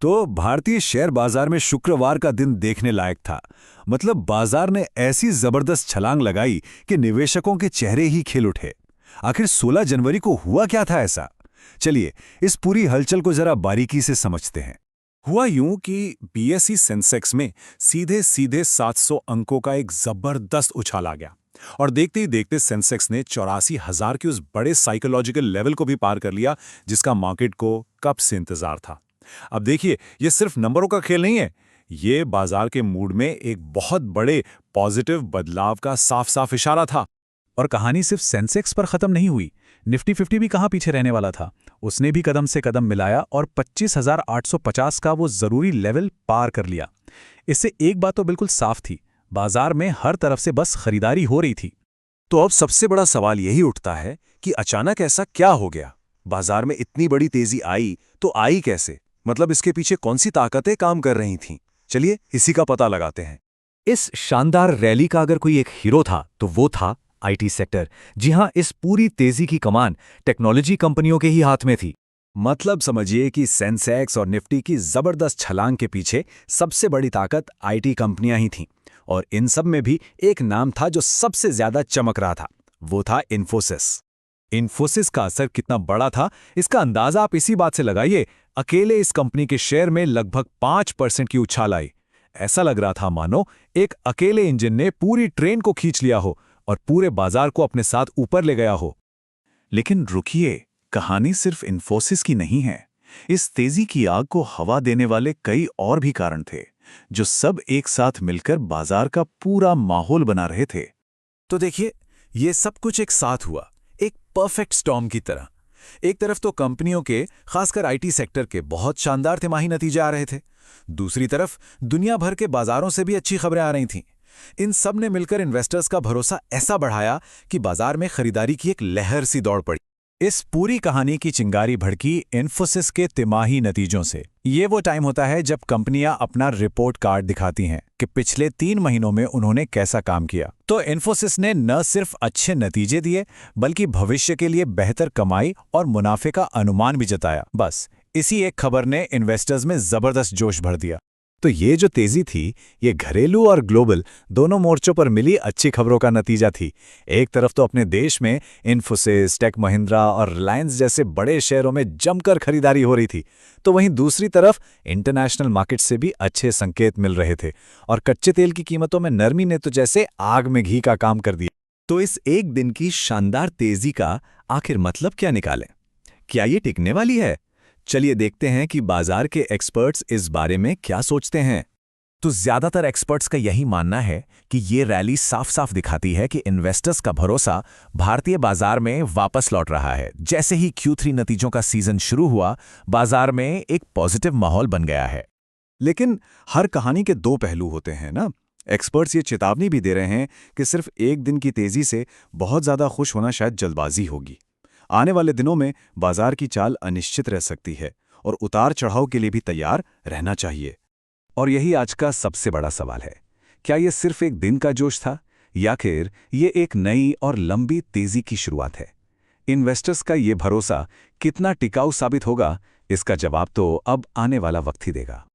तो भारतीय शेयर बाजार में शुक्रवार का दिन देखने लायक था। मतलब बाजार ने ऐसी जबरदस्त छलांग लगाई कि निवेशकों के चेहरे ही खिल उठे। आखिर 16 जनवरी को हुआ क्या था ऐसा? चलिए इस पूरी हलचल को जरा बारीकी से समझते हैं। हुआ यूं कि बीएसई सेंसेक्स में सीधे सीधे 700 अंकों का एक जबरदस्त उछाल आ गया और देखते ही देखते सेंसेक्स ने 84,000 के उस बड़े साइकोलॉजिकल लेवल को भी पार कर लिया जिसका मार्केट को कब से इंतजार था। अब देखिए, ये सिर्फ नंबरों का खेल नहीं है, ये बाजार के मूड में एक बहुत बड़े पॉजिटिव बदलाव का साफ साफ इशारा था। और कहानी सिर्फ सेंसेक्स पर खत्म नहीं हुई। निफ्टी 50 भी कहाँ पीछे रहने वाला था। उसने भी कदम से कदम मिलाया और 25,850 का वो जरूरी लेवल पार कर लिया। इससे एक बात तो बिल्कुल साफ थी, बाजार में हर तरफ से बस खरीदारी हो रही थी। तो अब सबसे बड़ा सवाल यही उठता है कि अचानक ऐसा क्या हो गया? बाजार में इतनी बड़ी तेजी आई तो आई कैसे? मतलब इसके पीछे कौन सी ताकतें काम कर रही थीं? चलिए इसी का पता लगाते हैं। इस शानदार रैली का अगर कोई एक हीरो था तो वो था आईटी सेक्टर। जी हां, इस पूरी तेजी की कमान टेक्नोलॉजी कंपनियों के ही हाथ में थी। मतलब समझिए कि सेंसेक्स और निफ्टी की जबरदस्त छलांग के पीछे सबसे बड़ी ताकत आईटी कंपनियां ही थीं। और इन सब में भी एक नाम था जो सबसे ज्यादा चमक रहा था, वो था इन्फोसिस। इन्फोसिस का असर कितना बड़ा था इसका अंदाजा आप इसी बात से लगाइए। अकेले इस कंपनी के शेयर में लगभग 5% की उछाल आई। ऐसा लग रहा था मानो एक अकेले इंजन ने पूरी ट्रेन को खींच लिया हो और पूरे बाजार को अपने साथ ऊपर ले गया हो। लेकिन रुकिए, कहानी सिर्फ इन्फोसिस की नहीं है। इस तेजी की आग को हवा देने वाले कई और भी कारण थे जो सब एक साथ मिलकर बाजार का पूरा माहौल बना रहे थे। तो देखिए, ये सब कुछ एक साथ हुआ, एक परफेक्ट स्टॉर्म की तरह। एक तरफ तो कंपनियों के, खासकर आईटी सेक्टर के बहुत शानदार तिमाही नतीजे आ रहे थे। दूसरी तरफ दुनिया भर के बाजारों से भी अच्छी खबरें आ रही थीं। इन सब ने मिलकर इन्वेस्टर्स का भरोसा ऐसा बढ़ाया कि बाजार में खरीदारी की एक लहर सी दौड़ पड़ी। इस पूरी कहानी की चिंगारी भड़की इन्फोसिस के तिमाही नतीजों से। ये वो टाइम होता है जब कंपनियां अपना रिपोर्ट कार्ड दिखाती हैं कि पिछले 3 महीनों में उन्होंने कैसा काम किया। तो इन्फोसिस ने न सिर्फ अच्छे नतीजे दिए बल्कि भविष्य के लिए बेहतर कमाई और मुनाफे का अनुमान भी जताया। बस इसी एक खबर ने इन्वेस्टर्स में जबरदस्त जोश भर दिया। तो ये जो तेजी थी, ये घरेलू और ग्लोबल दोनों मोर्चों पर मिली अच्छी खबरों का नतीजा थी। एक तरफ तो अपने देश में इन्फोसिस, टेक महिंद्रा और रिलायंस जैसे बड़े शेयरों में जमकर खरीदारी हो रही थी, तो वहीं दूसरी तरफ इंटरनेशनल मार्केट से भी अच्छे संकेत मिल रहे थे और कच्चे तेल की कीमतों में नरमी ने तो जैसे आग में घी का काम कर दिया। तो इस एक दिन की शानदार तेजी का आखिर मतलब क्या निकालें? क्या ये टिकने वाली है? चलिए देखते हैं कि बाजार के एक्सपर्ट्स इस बारे में क्या सोचते हैं। तो ज्यादातर एक्सपर्ट्स का यही मानना है कि ये रैली साफ साफ दिखाती है कि इन्वेस्टर्स का भरोसा भारतीय बाजार में वापस लौट रहा है। जैसे ही Q3 नतीजों का सीजन शुरू हुआ, बाजार में एक पॉजिटिव माहौल बन गया है। लेकिन हर कहानी के 2 पहलू होते हैं ना। एक्सपर्ट्स ये चेतावनी भी दे रहे हैं कि सिर्फ एक दिन की तेजी से बहुत ज्यादा खुश होना शायद जल्दबाजी होगी। आने वाले दिनों में बाजार की चाल अनिश्चित रह सकती है और उतार चढ़ाव के लिए भी तैयार रहना चाहिए। और यही आज का सबसे बड़ा सवाल है, क्या ये सिर्फ एक दिन का जोश था या फिर ये एक नई और लंबी तेजी की शुरुआत है? इन्वेस्टर्स का ये भरोसा कितना टिकाऊ साबित होगा, इसका जवाब तो अब आने वाला वक्त ही देगा।